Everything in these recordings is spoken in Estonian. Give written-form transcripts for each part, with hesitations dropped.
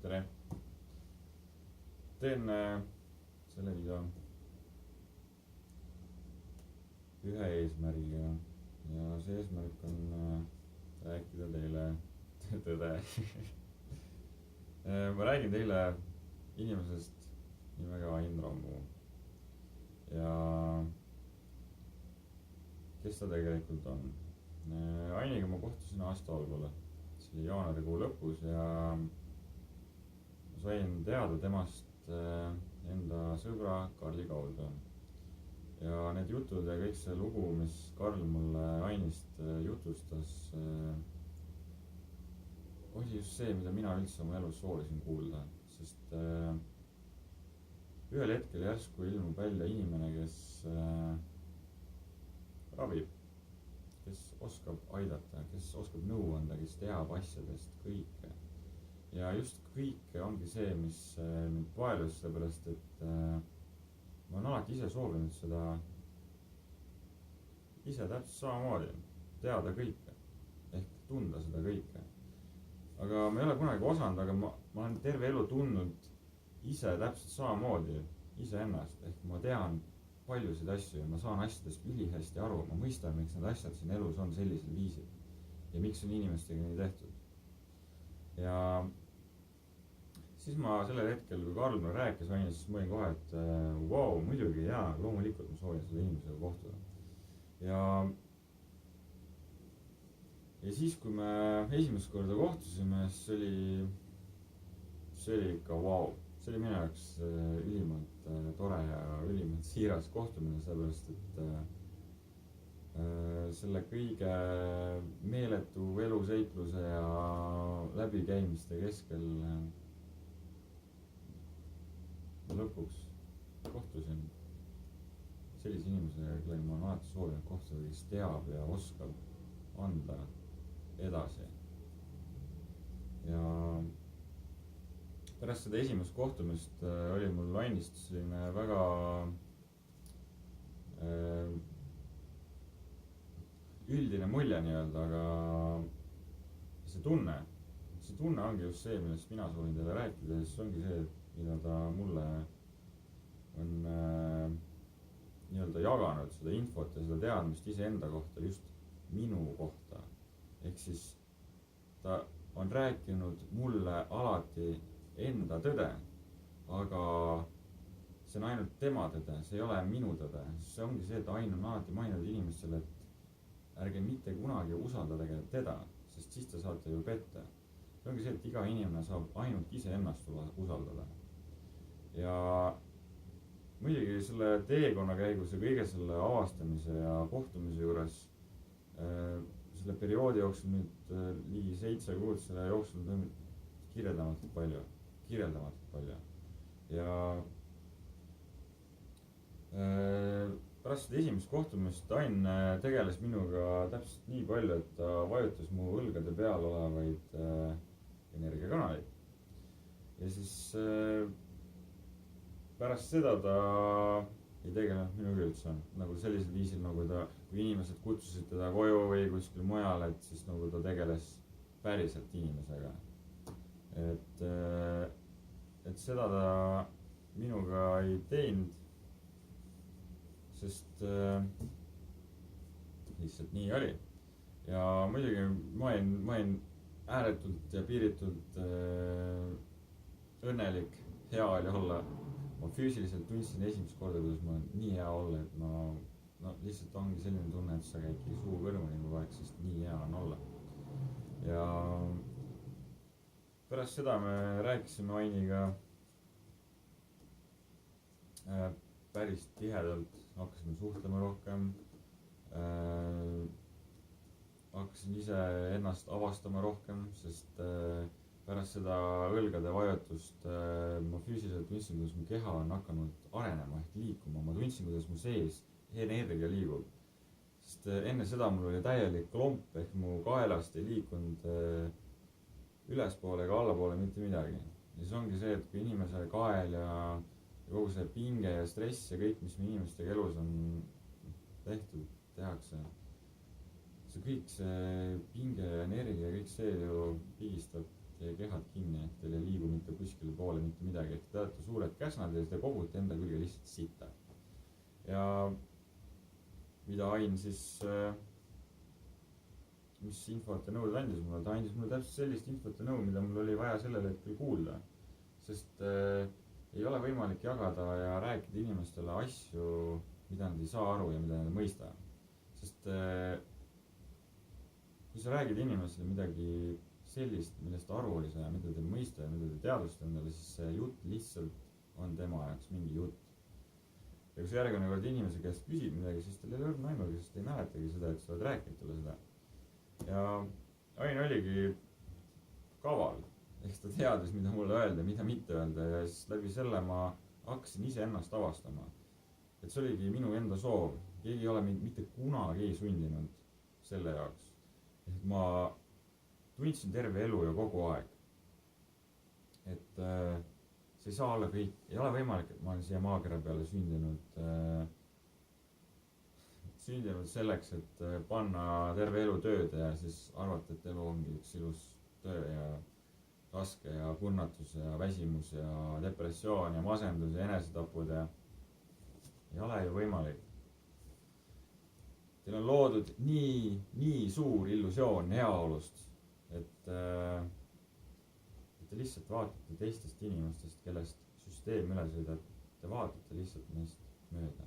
tere! Teen selle video ühe eesmärgiga ja see eesmärk on rääkida teile tõde. Ma räägin teile inimesest nimega Ain Rammu ja kes ta tegelikult on. Ainiga ma kohtusin aasta algul, see oli jaanuarikuu lõpus ja ma sain teada temast enda sõbra Karli kaudu. Ja need jutud ja kõik see lugu, mis Karl mulle Ainist jutustas, oli just see, mida mina üldse oma elus soovisin kuulda, sest ühel hetkel järsku ilmub välja inimene, kes ravib, kes oskab aidata, kes oskab nõu anda, kes teab asjadest kõike. Ja just kõike ongi see, mis mind paelus, sellepärast et ma olen alati ise soovinud seda ise täpselt samamoodi teada kõike ehk tunda seda kõike. Aga ma ei ole kunagi osanud, aga ma olen terve elu tundnud ise täpselt samamoodi iseennast ehk ma tean paljusid asju ja ma saan asjadest ülihästi aru, ma mõistan, miks need asjad siin elus on sellisel viisil ja miks on inimestega nii tehtud. Ja siis ma sellel hetkel, kui Karl mulle rääkis Ainist, siis ma olin kohe, et wow, muidugi jaa, loomulikult ma soovin selle inimesega kohtuda. Ja siis, kui me esimest korda kohtusime, see oli ikka wow. See oli minu jaoks ülimalt tore ja ülimalt siiras kohtumine, sellepärast et selle kõige meeletu eluseikluse ja läbikäimiste keskel lõpuks kohtusin sellise inimesega, kellega ma olen alati soovinud kohtuda, kes teab ja oskab anda edasi. Ja pärast seda esimest kohtumist oli mul Ainist selline väga üldine mulje nii-öelda, aga see tunne ongi just see, millest mina soovin teile rääkida ja siis ongi see, mida ta mulle on nii-öelda jaganud seda infot ja seda teadmist iseenda kohta, just minu kohta. Ehk siis ta on rääkinud mulle alati enda tõde, aga see on ainult tema tõde, see ei ole minu tõde. See ongi see, et Ain on alati maininud inimestele, et ärge mitte kunagi usaldage teda, sest siis te saate ju petta. See ongi see, et iga inimene saab ainult iseennast usaldada. Ja muidugi selle teekonna käigus ja kõige selle avastamise ja kohtumise juures selle perioodi jooksul nüüd ligi 7 kuud selle jooksul kirjeldamatult palju. Ja pärast seda esimest kohtumist Ain tegeles minuga täpselt nii palju, et ta vajutas mu õlgade peal olevaid energiakanaleid. Ja siis pärast seda ta ei tegelenud minuga üldse, nagu sellisel viisil, nagu kui inimesed kutsusid teda koju või kuskil mujal, et siis nagu ta tegeles päriselt inimesega. Et seda ta minuga ei teinud, sest lihtsalt nii oli. Ja muidugi ma olin ääretult ja piiritult õnnelik, hea oli olla. Ma füüsiliselt tundsin esimest korda, kuidas ma olen nii hea olla, et ma lihtsalt ongi selline tunne, et sa käidki suu kõrvani kui aeg, sest nii hea on olla. Ja pärast seda me rääkisime Ainiga päris tihedalt, hakkasime suhtlema rohkem, hakkasin ise ennast avastama rohkem, sest pärast seda õlgade vajutust ma füüsiliselt tundsin, kuidas mu keha on hakanud arenema ehk liikuma. Ma tundsin, kuidas mu sees energia liigub. Sest enne seda mul oli täielik klomp ehk mu kaelast ei liikunud ülespoole ega allapoole mitte midagi. Ja see ongi see, et kui inimese kael ja kogu see pinge ja stress ja kõik, mis inimestega elus on tehakse, see kõik see pinge ja energia, kõik see ju pigistab teie kehad kinni, et teil ei liigu mitte kuskile poole mitte midagi, et te olete suured käsnad ja te kogute enda külge lihtsalt sitta. ja mida Ain siis mis infot ja nõud andis mulle, ta andis mulle täpselt sellist infot ja nõu, mida mul oli vaja sellel hetkel kuulda, sest ei ole võimalik jagada ja rääkida inimestele asju, mida nad ei saa aru ja mida nad ei mõista, sest kui sa räägid inimesele midagi sellist, millest aru ei saa ja mida te ei mõista ja mida te teadvusta endale, siis see jutt lihtsalt on tema jaoks mingi jutt. Ja kui sa järgmine kord inimese käest küsid midagi, siis tal ei ole õrna aimugi, sest ei mäletagi seda, et sa oled rääkinud talle seda. Ja Ain oligi kaval, ehk ta teadis, mida mulle öelda, mida mitte öelda, ja siis läbi selle ma hakkasin ise ennast avastama. Et see oligi minu enda soov, keegi ei ole mind mitte kunagi sundinud selle jaoks. Ehk ma tundsin terve elu ja kogu aeg, et see ei saa olla kõik, ei ole võimalik, et ma olen siia maakera peale sündinud selleks, et panna terve elu tööd ja siis arvata, et elu ongi üks ilus töö ja raske ja kurnatus ja väsimus ja depressioon ja masendus ja enesetapud ja ei ole ju võimalik. Teil on loodud nii suur illusioon heaolust, et te lihtsalt vaatate teistest inimestest, kellest süsteem üle sõidab, te vaatate lihtsalt neist mööda.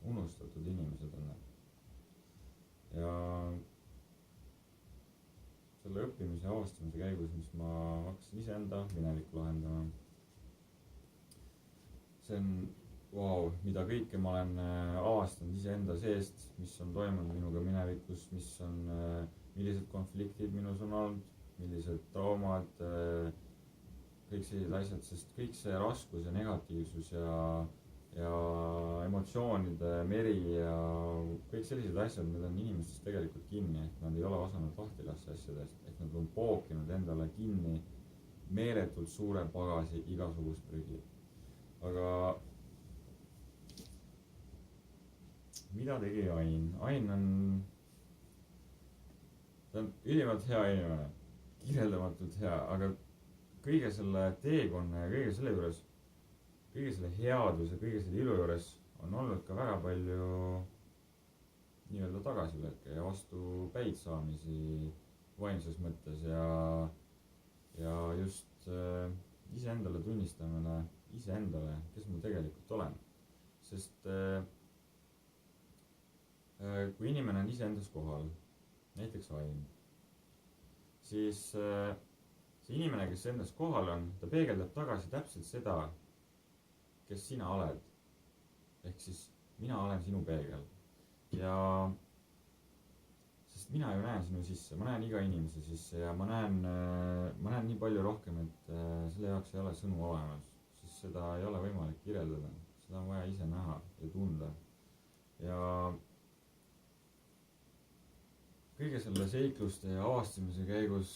Unustatud inimesed on need. Ja selle õppimise ja avastamise käigus, mis ma hakkasin iseenda minevikku lahendama, see on wow, mida kõike ma olen avastanud iseenda seest, mis on toimunud minuga minevikus, millised konfliktid minus on olnud, millised traumad, kõik sellised asjad, sest kõik see raskus ja negatiivsus ja emotsioonide meri ja kõik sellised asjad, need on inimestes tegelikult kinni, ehk nad ei ole osanud lahti lasta asjadest, ehk nad on pookinud endale kinni meeletult suure pagasi igasugust prügi. Aga mida tegi Ain? Ain ta on ülimalt hea inimene, kirjeldamatult hea, aga kõige selle teekonna ja kõige selle juures, kõige selle headuse, kõige selle ilu juures on olnud ka väga palju nii-öelda tagasilööke ja vastupäid saamisi vaimses mõttes ja just iseendale tunnistamine iseendale, kes ma tegelikult olen. Sest kui inimene on iseendas kohal, näiteks Ain, siis see inimene, kes endas kohal on, ta peegeldab tagasi täpselt seda, kes sina oled. Ehk siis mina olen sinu peegel. Ja sest mina ju näen sinu sisse, ma näen iga inimese sisse ja ma näen nii palju rohkem, et selle jaoks ei ole sõnu olemas, sest seda ei ole võimalik kirjeldada, seda on vaja ise näha ja tunda. Ja kõige selle seikluste ja avastamise käigus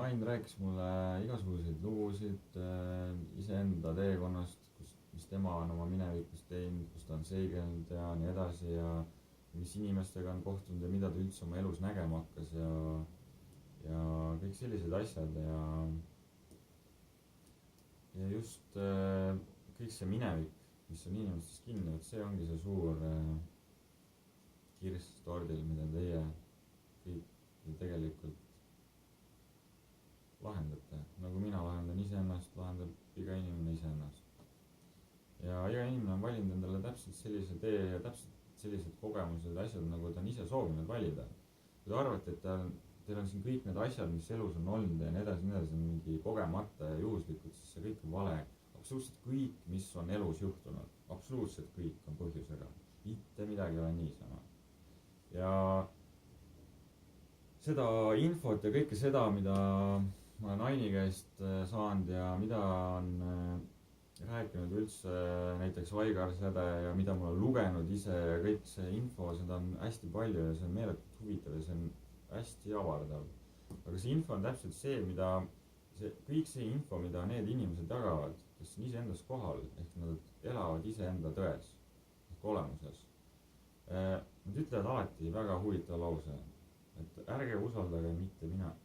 Ain rääkis mulle igasuguseid lugusid iseenda teekonnast, mis tema on oma minevikus teinud, kus ta on seigelnud ja nii edasi ja mis inimestega on kohtunud ja mida ta üldse oma elus nägema hakkas ja kõik sellised asjad ja just kõik see minevik, mis on inimestes kinni, et see ongi see suur kirss tordil, mida teie kõik tegelikult lahendate, nagu mina lahendan iseennast, lahendab iga inimene iseennast. Ja iga inimene on valinud endale täpselt sellise tee ja täpselt sellised kogemused, asjad, nagu ta on ise soovinud valida. Kui te arvate, et teil on siin kõik need asjad, mis elus on olnud ja nii edasi, on mingi kogemata ja juhuslikud, siis see kõik on vale. Absoluutselt kõik, mis on elus juhtunud, absoluutselt kõik on põhjusega. Mitte midagi ei ole niisama. Ja seda infot ja kõike seda, mida ma olen Aini käest saanud ja mida on rääkinud üldse näiteks Aigar Säde ja mida ma olen lugenud ise ja kõik see info, seda on hästi palju ja see on meeletult huvitav ja see on hästi avardav. Aga see info on täpselt see, kõik see info, mida need inimesed jagavad, kes on iseendas kohal, ehk nad elavad iseenda tões, ehk olemuses. Nad ütlevad alati väga huvitav lause, et ärge usaldage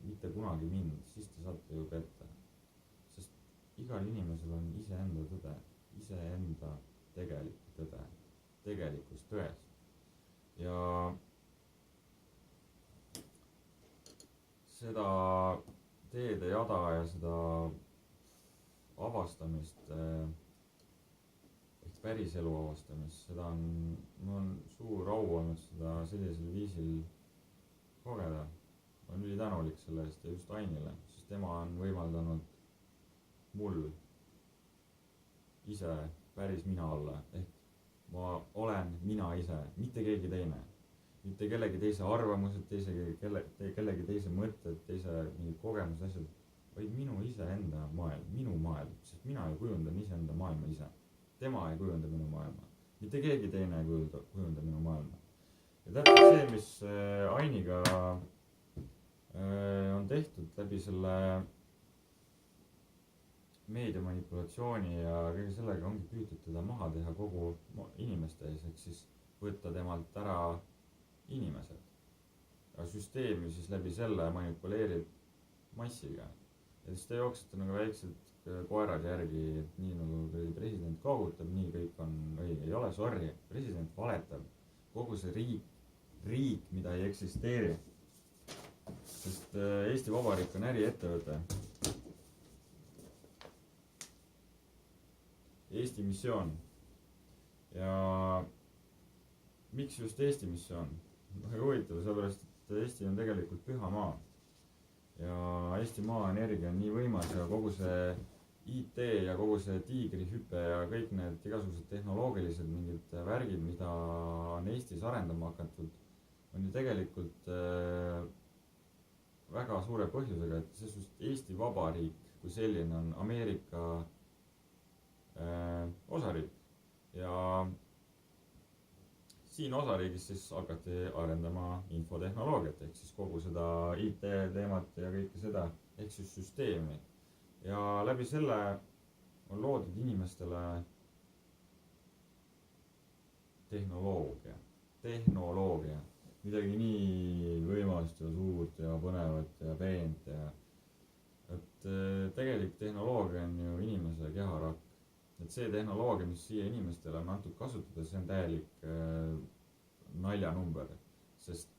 mitte kunagi mind, siis te saate ju petta. Sest igal inimesel on iseenda tõde, iseenda tegelik tõde, tegelikus tões. Ja seda teede jada ja seda avastamist, ehk päriselu avastamist, seda on, mul on suur au olnud seda sellisel viisil kogeda. Ma olen ülitänulik selle eest ja just Ainile, sest tema on võimaldanud mul ise päris mina olla, ehk ma olen mina ise, mitte keegi teine, mitte kellegi teise arvamused, kellegi teise mõtted, teise mingid kogemused, asjad, vaid minu iseenda maailm, minu maailm, sest mina ju kujundan iseenda maailma ise. Tema ei kujunda minu maailma, mitte keegi teine ei kujunda minu maailma. Ja täpselt see, mis Ainiga on tehtud läbi selle meediamanipulatsiooni ja kõige sellega ongi püütud teda maha teha kogu inimeste ees, ehk siis võtta temalt ära inimesed. Ja süsteemi siis läbi selle manipuleerib massiga. Ja siis te jooksete nagu väiksed koerad järgi, et nii nagu president kaugutab, nii kõik on õige. Ei ole, sorry, president valetab. Kogu see riik, mida ei eksisteeri. Sest Eesti Vabariik on äriettevõte. Eesti missioon. Ja miks just Eesti missioon? Väga huvitav, sellepärast, et Eesti on tegelikult püha maa. Ja Eesti maa energia on nii võimas ja kogu see IT ja kogu see tiigrihüpe ja kõik need igasugused tehnoloogilised mingid värgid, mida on Eestis arendama hakatud, on ju tegelikult väga suure põhjusega, et see Eesti Vabariik kui selline on Ameerika osariik. Ja siin osariigis siis hakati arendama infotehnoloogiat, ehk siis kogu seda IT teemat ja kõike seda, ehk siis süsteemi. Ja läbi selle on loodud inimestele tehnoloogia, midagi nii võimast ja suurt ja põnevat ja peent ja et tegelik tehnoloogia on ju inimese keharakk. Et see tehnoloogia, mis siia inimestele on antud kasutada, see on täielik naljanumber, sest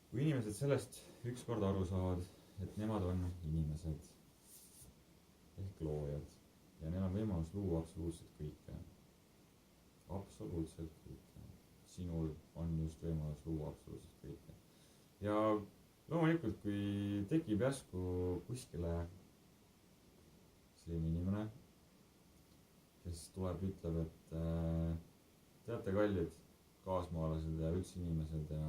kui inimesed sellest ükskord aru saavad, et nemad on inimesed ehk loojad ja neil on võimalus luua absoluutselt kõike. Sinul on just võimalus luua absoluutselt kõike. Ja loomulikult, kui tekib järsku kuskile selline inimene, kes tuleb, ütleb, et teate, kallid kaasmaalased ja üldse inimesed ja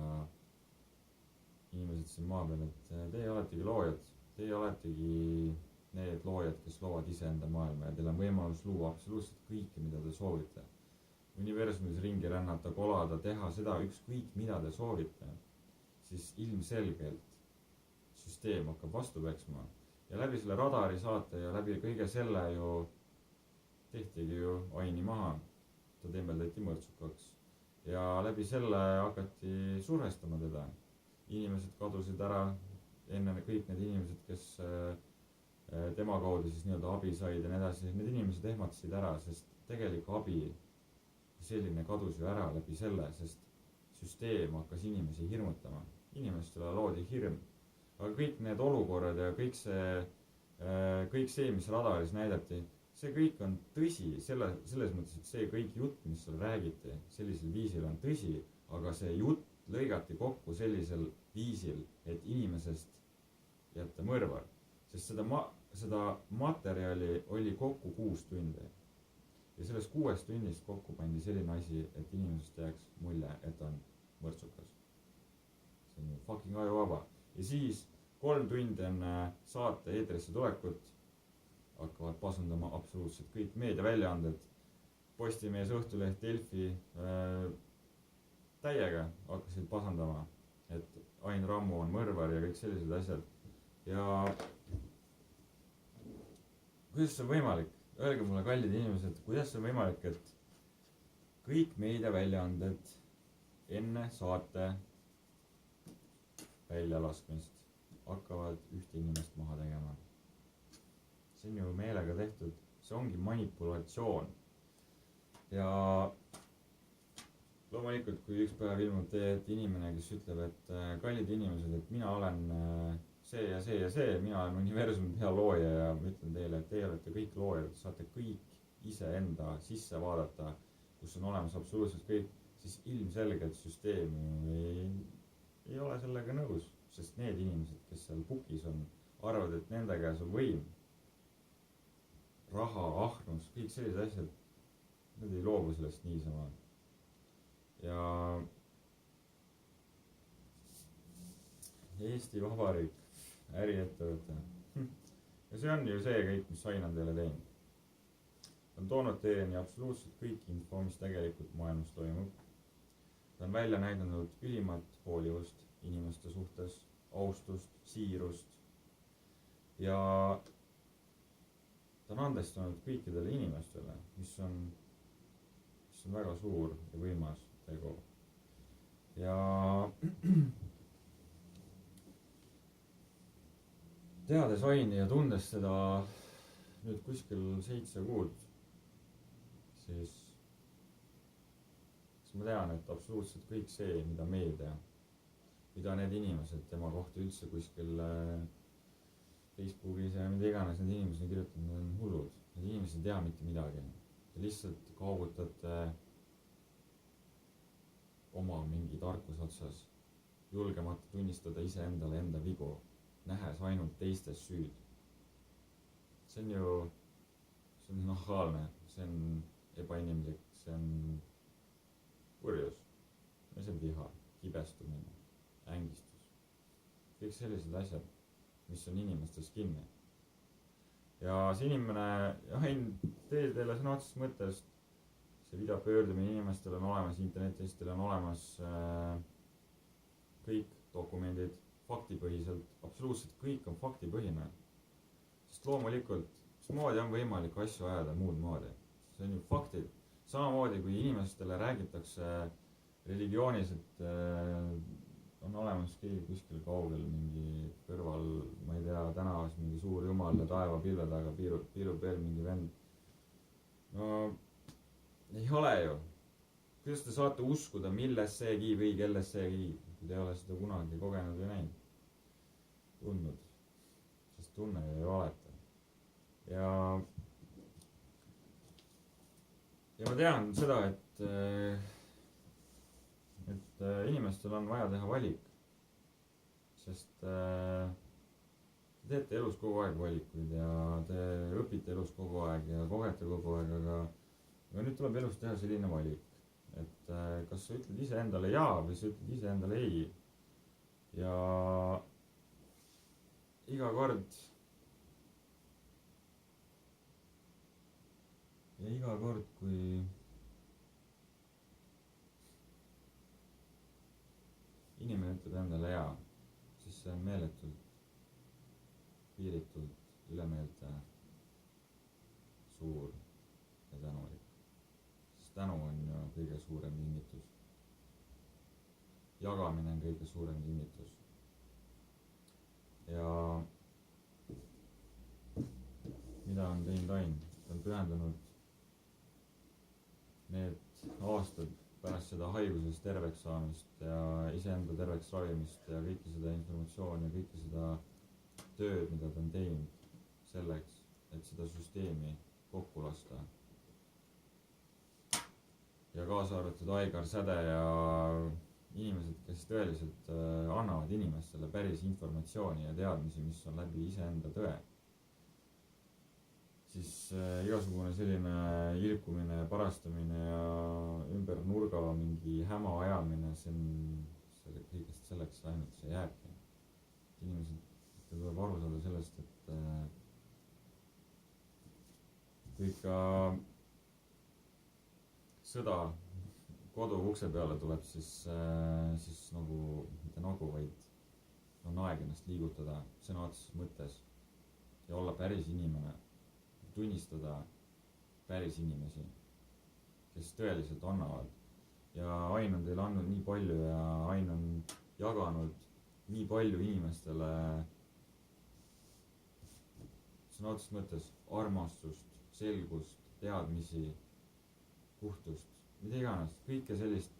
inimesed siin maa peal, et teie oletegi loojad, teie oletegi need loojad, kes loovad iseenda maailma ja teil on võimalus luua absoluutselt kõike, mida te soovite. Universumis ringi rännata, kolada, teha seda ükskõik, mida te soovite, siis ilmselgelt süsteem hakkab vastu peksma. Ja läbi selle radari saate ja läbi kõige selle ju tehtigi ju Aini maha. Ta tembeldati mõrtsukaks. Ja läbi selle hakati survestama teda. Inimesed kadusid ära, enne kõik need inimesed, kes tema kaudu siis nii-öelda abi said ja nii edasi. Need inimesed ehmatasid ära, sest tegelik abi selline kadus ju ära läbi selle, sest süsteem hakkas inimesi hirmutama. Inimestele loodi hirm. Aga kõik need olukorrad ja kõik see, mis radaris näidati, see kõik on tõsi, selles mõttes, et see kõik jutt, mis seal räägiti, sellisel viisil on tõsi, aga see jutt lõigati kokku sellisel viisil, et inimesest jätta mõrvar. Sest seda materjali oli kokku 6 tundi. Ja sellest 6 tunnist kokku pandi selline asi, et inimesest jääks mulje, et on mõrtsukas. See on fucking ajuvaba. Ja siis 3 tundi enne saate eetrisse tulekut hakkavad pasundama absoluutselt kõik meediaväljaanded. Postimees, Õhtuleht, Delfi täiega hakkasid pasandama, et Ain Rammo on mõrvar ja kõik sellised asjad. Ja kuidas see on võimalik? Öelge mulle, kallid inimesed, kuidas see on võimalik, et kõik meediaväljaanded enne saate väljalaskmist hakkavad ühte inimest maha tegema. see on ju meelega tehtud, see ongi manipulatsioon. Ja loomulikult, kui üks päev ilmub teie ette inimene, kes ütleb, et kallid inimesed, et mina olen see ja see ja see, mina olen universumi pealooja ja ma ütlen teile, et teie olete kõik loojad, saate kõik iseenda sisse vaadata, kus on olemas absoluutselt kõik, siis ilmselgelt süsteem ei ole sellega nõus, sest need inimesed, kes seal pukis on, arvavad, et nende käes on võim, raha, ahnus, kõik sellised asjad, nad ei loobu sellest niisama. Ja Eesti Vabariik, äriettevõte. Ja see on ju see kõik, mis Ain on teile teinud. Ta on toonud teieni absoluutselt kõik info, mis tegelikult maailmas toimub. Ta on välja näidanud ülimat hoolivust inimeste suhtes, austust, siirust. Ja ta on andestanud kõikidele inimestele, mis on väga suur ja võimas tegu. Ja teades Aini ja tundes seda nüüd kuskil 7 kuud, siis ma tean, et absoluutselt kõik see, mida meedia, mida need inimesed tema kohta üldse kuskil Facebookis ja mida iganes need inimesed on kirjutanud, need on hullud. Need inimesed ei tea mitte midagi. Te lihtsalt kaugutate oma mingi tarkus otsas, julgemata tunnistada iseendale enda vigu, nähes ainult teistes süüd. See on nahaalne, see on ebainimlik, see on kurjus, see on viha, kibestumine, ängistus. Kõik sellised asjad, mis on inimestes kinni. Ja see inimene, Ain teile sõna otsest mõttes, see videopöördumine inimestel on olemas internetis, teil on olemas kõik dokumendid faktipõhiselt, absoluutselt kõik on faktipõhine. Sest loomulikult, mismoodi on võimalik asju ajada muud moodi. See on ju faktid. Samamoodi kui inimestele räägitakse religioonis, et on olemas keegi kuskil kaugel mingi kõrval, ma ei tea, tänavas mingi suur jumal ja taeva pilve taga piirub veel mingi vend. No ei ole ju. Kuidas te saate uskuda, milles seegi või kelles seegi, kui te ei ole seda kunagi kogenud või näinud? Tundnud. Sest tunne ei oleta. Ja ma tean seda, et inimestel on vaja teha valik. Sest te teete elus kogu aeg valikuid ja te õpite elus kogu aeg ja kogete kogu aeg, aga nüüd tuleb elus teha selline valik, et kas sa ütled iseendale jaa või sa ütled iseendale ei. Ja iga kord kui inimene ütleb endale jaa, siis see on meeletult, piiritult, ülemeelte suur ja tänulik. Sest tänu on ju kõige suurem kingitus. Jagamine on kõige suurem kingitus. Ja mida on teinud Ain? Ta on pühendunud need aastad pärast seda haigusest terveks saamist ja iseenda terveks ravimist ja kõike seda informatsiooni ja kõike seda tööd, mida ta on teinud selleks, et seda süsteemi kokku lasta. Ja kaasa arvatud Aigar Säde ja inimesed, kes tõeliselt annavad inimestele päris informatsiooni ja teadmisi, mis on läbi iseenda tõe. Siis igasugune selline ilkumine ja parastamine ja ümber nurga mingi häma ajamine, see on kõigest selleks ainult see jääbki. Inimesed tuleb aru saada sellest, et kui ikka sõda kodu ukse peale tuleb, siis nagu, mitte nagu, vaid on aeg ennast liigutada sõna otseses mõttes ja olla päris inimene. Tunnistada päris inimesi, kes tõeliselt annavad. Ja Ain on teile andnud nii palju ja Ain on jaganud nii palju inimestele sõna otseses mõttes armastust, selgust, teadmisi, puhtust, mida iganes, kõike sellist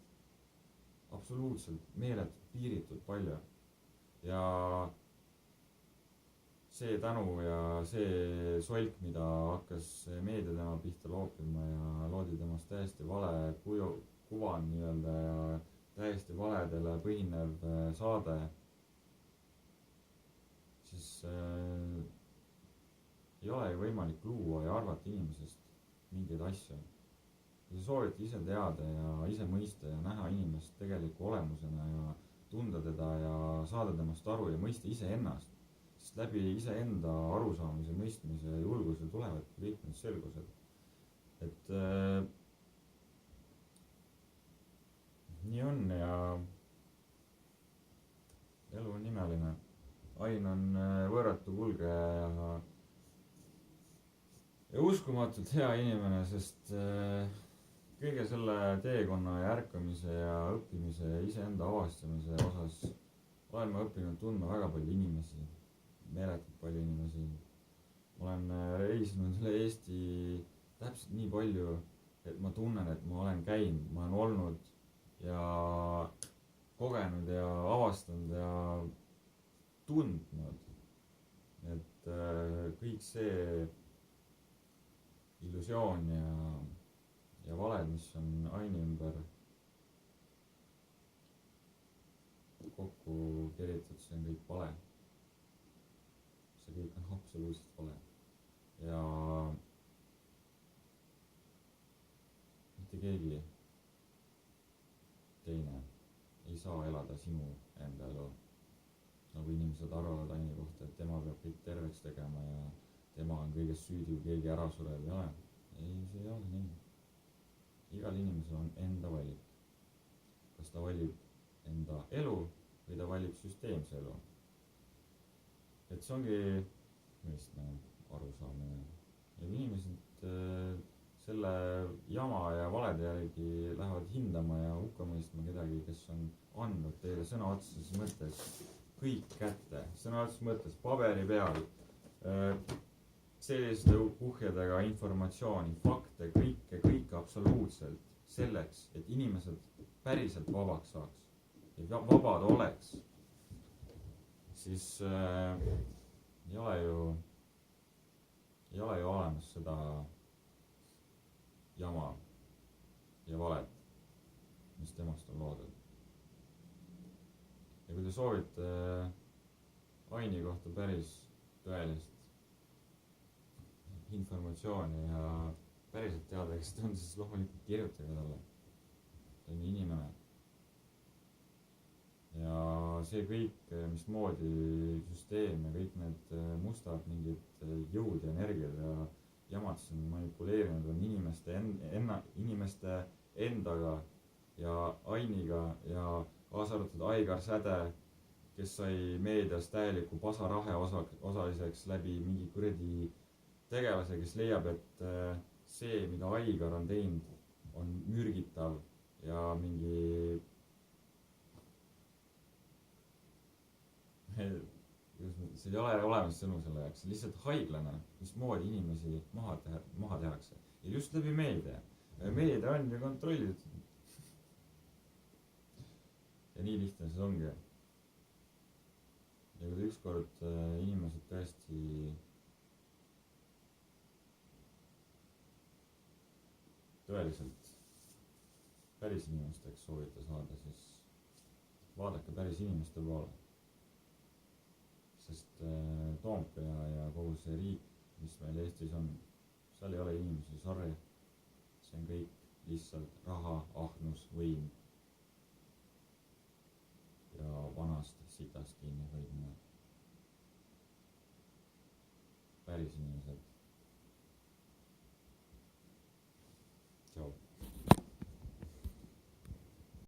absoluutselt meeletult piiritult palju. Ja see tänu ja see solk, mida hakkas meedia tema pihta loopima ja loodi temast täiesti vale kuvand nii-öelda ja täiesti valedele põhinev saade, siis ei ole ju võimalik luua ja arvata inimesest mingeid asju. Kui sa soovite ise teada ja ise mõista ja näha inimest tegeliku olemusena ja tunda teda ja saada temast aru ja mõista iseennast, sest läbi iseenda arusaamise, mõistmise ja julguse tulevad kõik need selgused. Et nii on ja elu on imeline. Ain on võõratu kulgeja ja uskumatult hea inimene, sest kõige selle teekonna ja ärkamise ja õppimise ja iseenda avastamise osas olen ma õppinud tundma väga palju inimesi, meeletult palju inimesi. Ma olen reisinud üle Eesti täpselt nii palju, et ma tunnen, et ma olen käinud, ma olen olnud ja kogenud ja avastanud ja tundnud, et kõik see illusioon ja valed, mis on Aini ümber kokku keritud, see on kõik vale. See kõik on absoluutselt vale. Ja mitte keegi teine ei saa elada sinu enda elu. Nagu inimesed arvavad Aini kohta, et tema peab kõik terveks tegema ja tema on kõigest süüdi, kui keegi ära sureb. Ei ole. Ei, see ei ole nii. Igal inimesel on enda valik. Kas ta valib enda elu või ta valib süsteemse elu. Et see ongi mõistmine, arusaamine. Ja inimesed selle jama ja valede järgi lähevad hindama ja hukka mõistma kedagi, kes on andnud teile sõna otseses mõttes kõik kätte, sõna otseses mõttes paberi peal, selliste uhjedega informatsiooni, fakte, kõike absoluutselt selleks, et inimesed päriselt vabaks saaks, et vabad oleks, siis ei ole ju olemas seda jama ja valet, mis temast on loodud. Ja kui te soovite Aini kohta päris tõelist informatsiooni ja päriselt teada, kes ta on, siis loomulikult kirjutage talle. Ta on inimene. Ja see kõik, mismoodi süsteem ja kõik need mustad mingid jõud ja energiad ja jamad siin manipuleerinud on inimeste endaga ja Ainiga ja kaasa arvatud Aigar Säde, kes sai meedias täieliku pasarahe osaliseks läbi mingi kuradi tegelase, kes leiab, et see, mida Aigar on teinud, on mürgitav ja mingi see ei ole olemas sõnu selle jaoks, see lihtsalt haiglane, mismoodi inimesi maha tehakse. Ja just läbi meedia. Meedia on ju kontrollitud. Ja nii lihtne see ongi. Ja kui ükskord inimesed tõesti tõeliselt päris inimesteks soovite saada, siis vaadake päris inimeste poole. Sest Toompea ja kogu see riik, mis meil Eestis on, seal ei ole inimesi, sorry. See on kõik lihtsalt raha, ahnus, võim ja vanast sitast kinni hoidmine. Päris inimesed